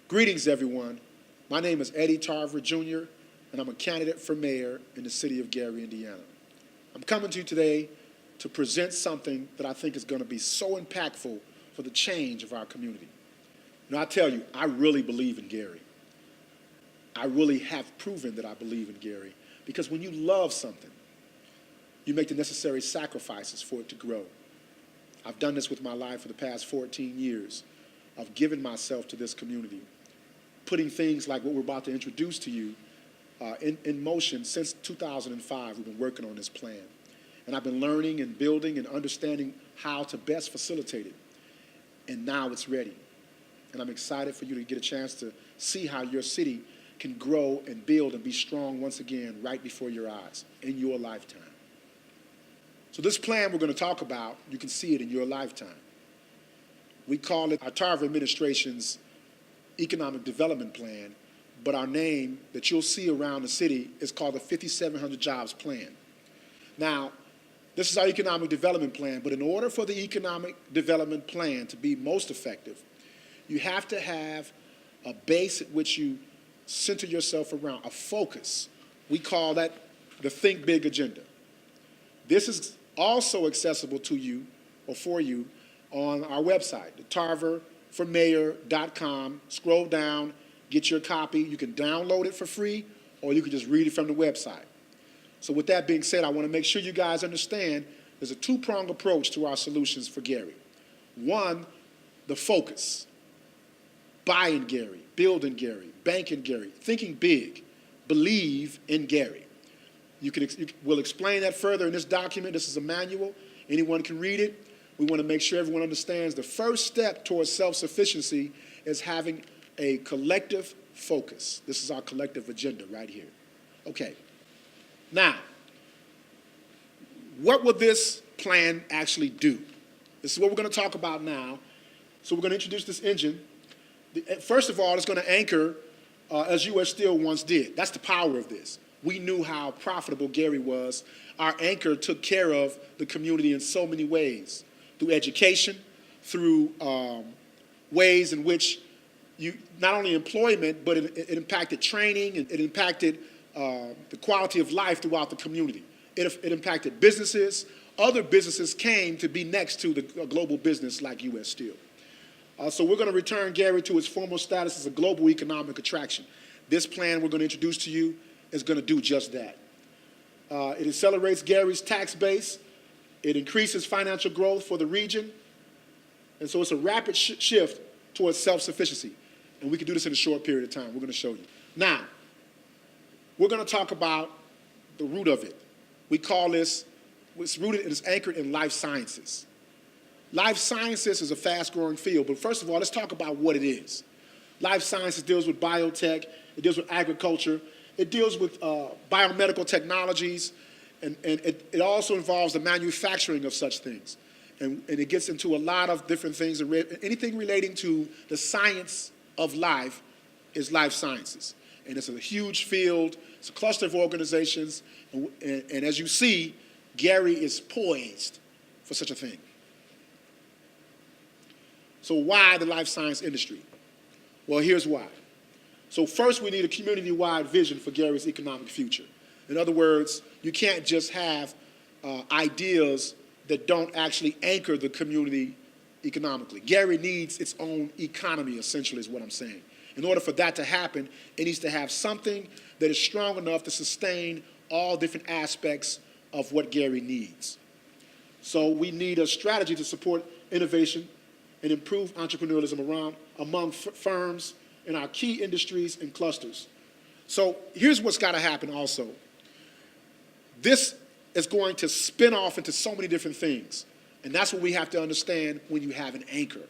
Greetings, everyone. My name is Eddie Tarver, Jr., and I'm a candidate for mayor in the city of Gary, Indiana. I'm coming to you today to present something that I think is going to be so impactful for the change of our community. Now, I tell you, I really believe in Gary. I really have proven that I believe in Gary, because when you love something, you make the necessary sacrifices for it to grow. I've done this with my life for the past 14 years. I've given myself to this community, putting things like what we're about to introduce to you in motion since 2005. We've been working on this plan. And I've been learning and building and understanding how to best facilitate it. And now it's ready. And I'm excited for you to get a chance to see how your city can grow and build and be strong once again right before your eyes in your lifetime. So this plan we're going to talk about, you can see it in your lifetime. We call it our Tarver administration's economic development plan, but our name that you'll see around the city is called the 5,700 Jobs Plan. Now, this is our economic development plan, but in order for the economic development plan to be most effective, you have to have a base at which you center yourself around, a focus. We call that the Think Big agenda. This is also accessible to you or for you on our website, the tarverformayor.com. Scroll down, get your copy. You can download it for free, or you can just read it from the website. So with that being said, I want to make sure you guys understand there's a two-pronged approach to our solutions for Gary. One, the focus. Buy in Gary, build in Gary, bank in Gary, thinking big, believe in Gary. We'll explain that further in this document. This is a manual. Anyone can read it. We want to make sure everyone understands the first step towards self-sufficiency is having a collective focus. This is our collective agenda right here. Okay. Now, what will this plan actually do? This is what we're going to talk about now. So we're going to introduce this engine. First of all, it's going to anchor as U.S. Steel once did. That's the power of this. We knew how profitable Gary was. Our anchor took care of the community in so many ways, through education, through ways in which not only employment, but it impacted training, and it impacted the quality of life throughout the community. It impacted businesses. Other businesses came to be next to the global business like U.S. Steel. So we're going to return Gary to its former status as a global economic attraction. This plan we're going to introduce to you is going to do just that. It accelerates Gary's tax base. It increases financial growth for the region. And so it's a rapid shift towards self-sufficiency. And we can do this in a short period of time. We're going to show you. Now, we're going to talk about the root of it. We call this, it's rooted and it's anchored in life sciences. Life sciences is a fast-growing field, but first of all, let's talk about what it is. Life sciences deals with biotech, it deals with agriculture, it deals with biomedical technologies, and it also involves the manufacturing of such things. And it gets into a lot of different things. Anything relating to the science of life is life sciences. And it's a huge field. It's a cluster of organizations. And as you see, Gary is poised for such a thing. So why the life science industry? Well, here's why. So first, we need a community-wide vision for Gary's economic future. In other words, you can't just have ideas that don't actually anchor the community economically. Gary needs its own economy, essentially, is what I'm saying. In order for that to happen, it needs to have something that is strong enough to sustain all different aspects of what Gary needs. So we need a strategy to support innovation and improve entrepreneurialism among firms in our key industries and clusters. So here's what's got to happen also. This is going to spin off into so many different things. And that's what we have to understand when you have an anchor.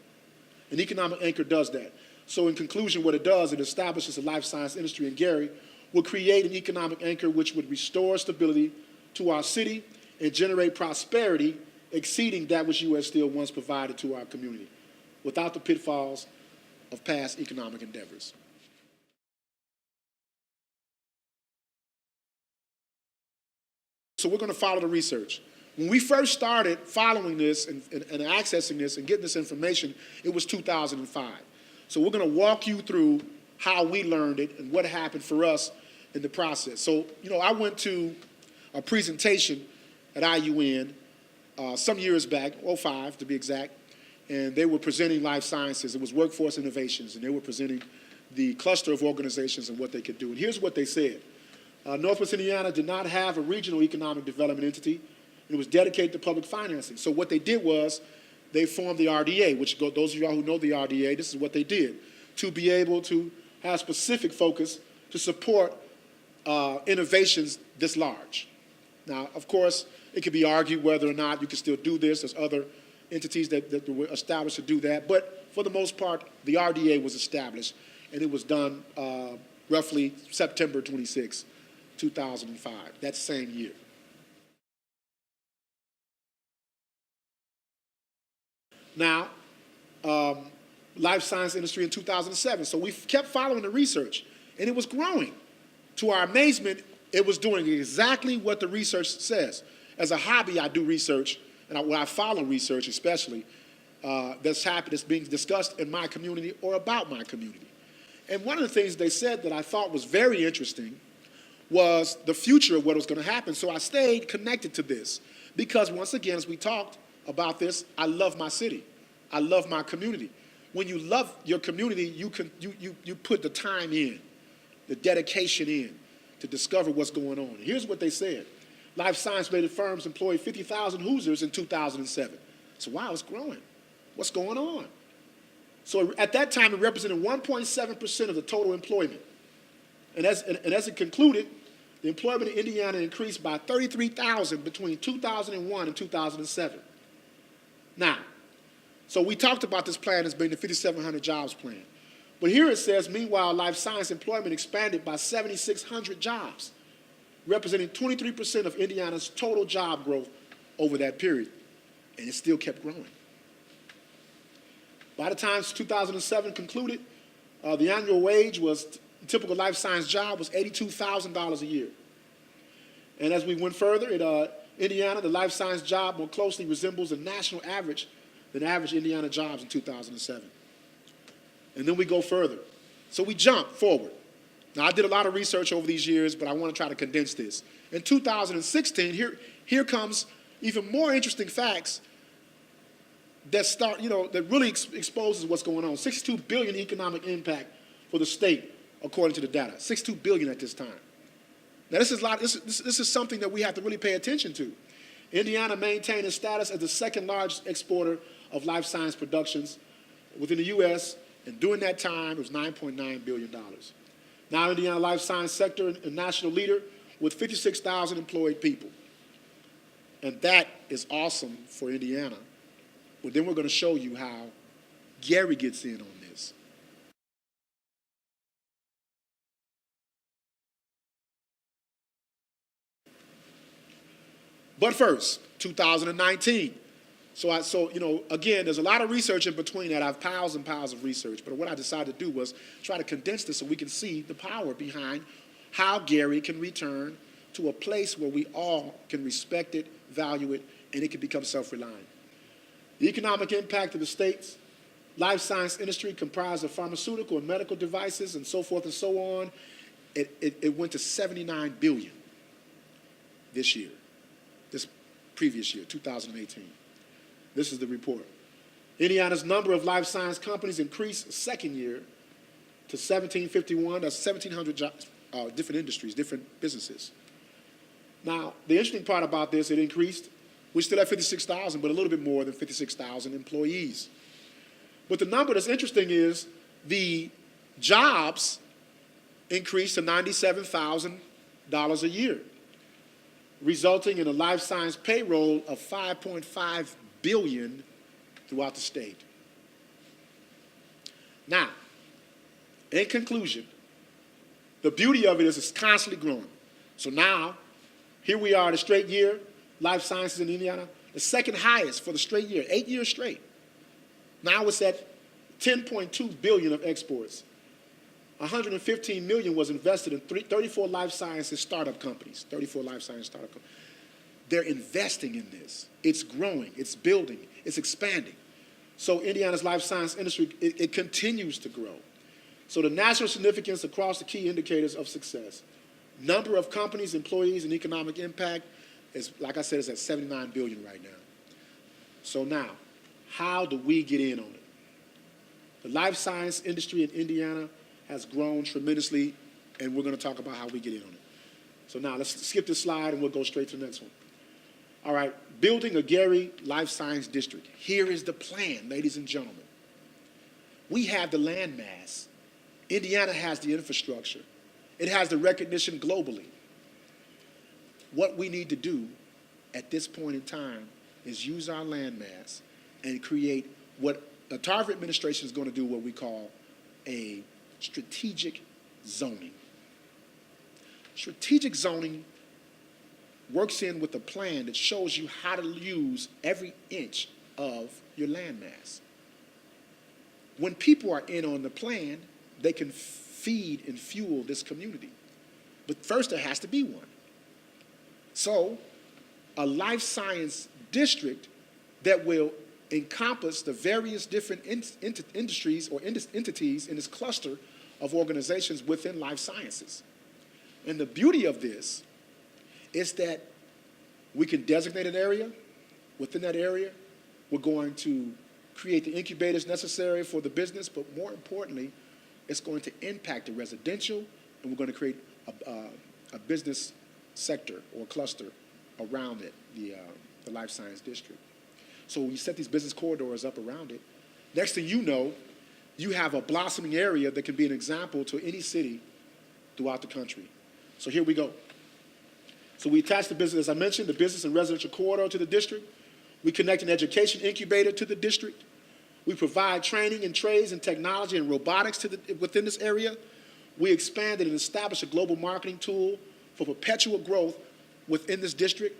An economic anchor does that. So in conclusion, what it does, it establishes a life science industry in Gary, will create an economic anchor which would restore stability to our city and generate prosperity exceeding that which U.S. Steel once provided to our community, without the pitfalls of past economic endeavors. So we're going to follow the research. When we first started following this and accessing this and getting this information, it was 2005. So we're going to walk you through how we learned it and what happened for us in the process. So, I went to a presentation at IUN some years back, '05 to be exact, and they were presenting life sciences. It was workforce innovations, and they were presenting the cluster of organizations and what they could do. And here's what they said. Northwest Indiana did not have a regional economic development entity, and it was dedicated to public financing. So what they did was they formed the RDA, which those of y'all who know the RDA, this is what they did, to be able to have specific focus to support innovations this large. Now, of course, it could be argued whether or not you can still do this. There's other entities that were established to do that. But for the most part, the RDA was established, and it was done roughly September 26, 2005, that same year. Now, life science industry in 2007. So we kept following the research, and it was growing. To our amazement, it was doing exactly what the research says. As a hobby, I do research, and I follow research especially, that's being discussed in my community or about my community. And one of the things they said that I thought was very interesting was the future of what was going to happen. So I stayed connected to this because, once again, as we talked about this, I love my city. I love my community. When you love your community, you put the time in, the dedication in to discover what's going on. Here's what they said. Life science-related firms employed 50,000 Hoosiers in 2007. So, wow, it's growing. What's going on? So at that time, it represented 1.7% of the total employment. And as it concluded, the employment in Indiana increased by 33,000 between 2001 and 2007. Now, so we talked about this plan as being the 5,700 jobs plan. But here it says, meanwhile, life science employment expanded by 7,600 jobs, representing 23% of Indiana's total job growth over that period. And it still kept growing. By the time 2007 concluded, the annual wage was, typical life science job was $82,000 a year. And as we went further, in Indiana, the life science job more closely resembles a national average than average Indiana jobs in 2007. And then we go further. So we jump forward. Now, I did a lot of research over these years, but I want to try to condense this. In 2016, here comes even more interesting facts that really exposes what's going on. $62 billion economic impact for the state, according to the data. $62 billion at this time. Now, this is something that we have to really pay attention to. Indiana maintained its status as the second largest exporter of life science productions within the U.S., and during that time, it was $9.9 billion. Now, Indiana life science sector, a national leader with 56,000 employed people. And that is awesome for Indiana. But then we're going to show you how Gary gets in on this. But first, 2019. So again, there's a lot of research in between that. I have piles and piles of research. But what I decided to do was try to condense this so we can see the power behind how Gary can return to a place where we all can respect it, value it, and it can become self-reliant. The economic impact of the state's life science industry comprised of pharmaceutical and medical devices and so forth and so on. It went to $79 billion this year, this previous year, 2018. This is the report. Indiana's number of life science companies increased second year to 1,751. That's 1,700 jobs, different industries, different businesses. Now, the interesting part about this, it increased. We still have 56,000, but a little bit more than 56,000 employees. But the number that's interesting is the jobs increased to $97,000 a year, resulting in a life science payroll of $5.5 billion throughout the state. Now, in conclusion, the beauty of it is it's constantly growing. So now, here we are in a straight year, life sciences in Indiana, the second highest for the straight year, 8 years straight. Now it's at $10.2 billion of exports. $115 million was invested in 34 life sciences startup companies, 34 life science startup companies. They're investing in this. It's growing, it's building, it's expanding. So Indiana's life science industry, it continues to grow. So the national significance across the key indicators of success. Number of companies, employees, and economic impact is, like I said, is at 79 billion right now. So now, how do we get in on it? The life science industry in Indiana has grown tremendously, and we're going to talk about how we get in on it. So now, let's skip this slide, and we'll go straight to the next one. All right, building a Gary Life Science District. Here is the plan, ladies and gentlemen. We have the land mass. Indiana has the infrastructure. It has the recognition globally. What we need to do at this point in time is use our land mass and create what the Tarver administration is going to do, what we call a strategic zoning. Strategic zoning works in with a plan that shows you how to use every inch of your land mass. When people are in on the plan, they can feed and fuel this community. But first there has to be one. So a life science district that will encompass the various different industries or entities in this cluster of organizations within life sciences. And the beauty of this is that we can designate an area. Within that area, we're going to create the incubators necessary for the business, but more importantly, it's going to impact the residential, and we're going to create a business sector or cluster around it, the life science district. So we set these business corridors up around it. Next thing you know, you have a blossoming area that can be an example to any city throughout the country. So here we go. So we attach the business, as I mentioned, the business and residential corridor to the district. We connect an education incubator to the district. We provide training in trades and technology and robotics within this area. We expanded and established a global marketing tool for perpetual growth within this district.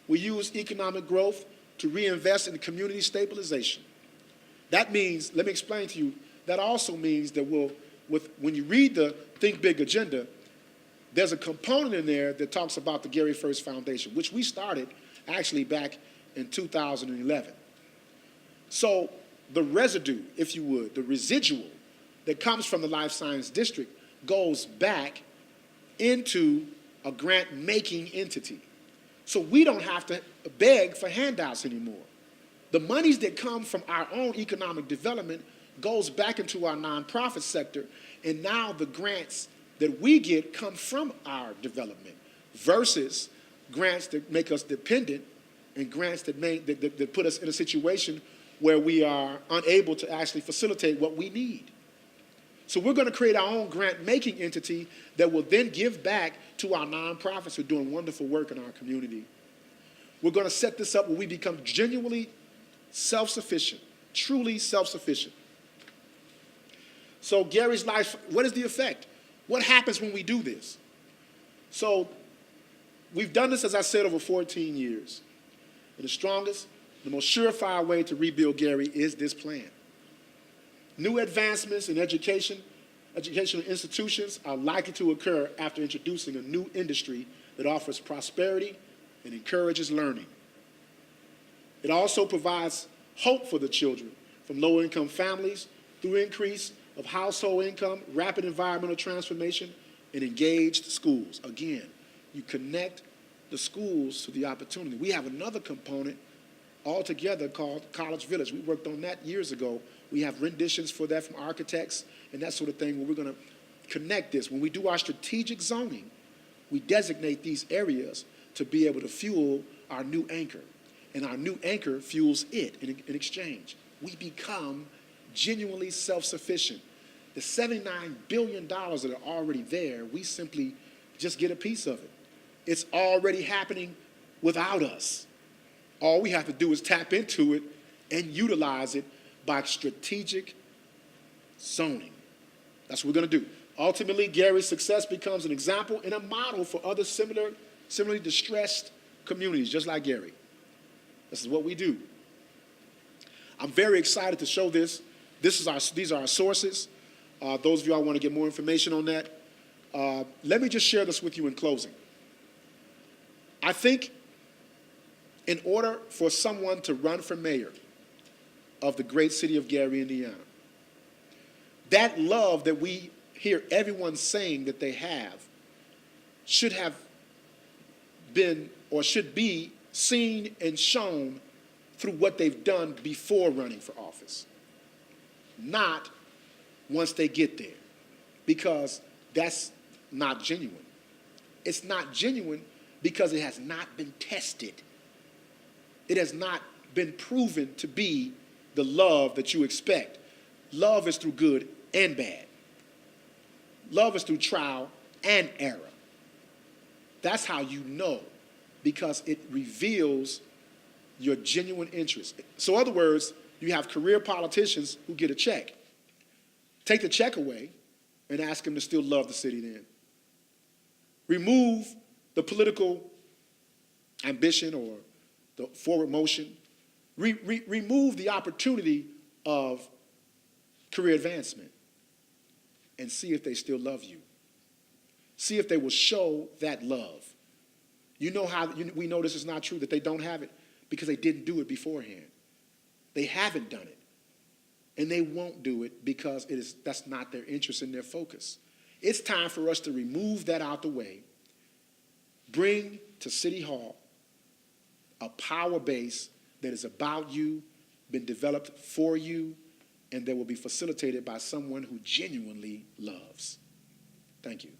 We use economic growth to reinvest in community stabilization. That means, let me explain to you, that also means that when you read the Think Big agenda, there's a component in there that talks about the Gary First Foundation, which we started actually back in 2011. So the residue, if you would, the residual that comes from the life science district goes back into a grant-making entity. So we don't have to beg for handouts anymore. The monies that come from our own economic development goes back into our nonprofit sector, and now the grants that we get come from our development versus grants that make us dependent and grants that put us in a situation where we are unable to actually facilitate what we need. So we're going to create our own grant-making entity that will then give back to our nonprofits who are doing wonderful work in our community. We're going to set this up where we become genuinely self-sufficient, truly self-sufficient. So Gary's life, what is the effect? What happens when we do this? So we've done this, as I said, over 14 years. And the strongest, the most surefire way to rebuild Gary is this plan. New advancements in educational institutions are likely to occur after introducing a new industry that offers prosperity and encourages learning. It also provides hope for the children from low-income families through increase of household income, rapid environmental transformation, and engaged schools. Again, you connect the schools to the opportunity. We have another component altogether called College Village. We worked on that years ago. We have renditions for that from architects and that sort of thing where we're going to connect this. When we do our strategic zoning, we designate these areas to be able to fuel our new anchor. And our new anchor fuels it in exchange. We become genuinely self-sufficient. The $79 billion that are already there, we simply just get a piece of it. It's already happening without us. All we have to do is tap into it and utilize it by strategic zoning. That's what we're going to do. Ultimately, Gary's success becomes an example and a model for other similarly distressed communities, just like Gary. This is what we do. I'm very excited to show this. These are our sources. Those of you who want to get more information on that, let me just share this with you in closing. I think in order for someone to run for mayor, of the great city of Gary, Indiana. That love that we hear everyone saying that they have should have been or should be seen and shown through what they've done before running for office, not once they get there, because that's not genuine. It's not genuine because it has not been tested. It has not been proven to be the love that you expect. Love is through good and bad. Love is through trial and error. That's how you know, because it reveals your genuine interest. So in other words, you have career politicians who get a check. Take the check away and ask them to still love the city then. Remove the political ambition or the forward motion. Remove the opportunity of career advancement and see if they still love you. See if they will show that love. You know how we know this is not true, that they don't have it? Because they didn't do it beforehand. They haven't done it. And they won't do it because that's not their interest and their focus. It's time for us to remove that out the way, bring to City Hall a power base that is about you, been developed for you, and that will be facilitated by someone who genuinely loves. Thank you.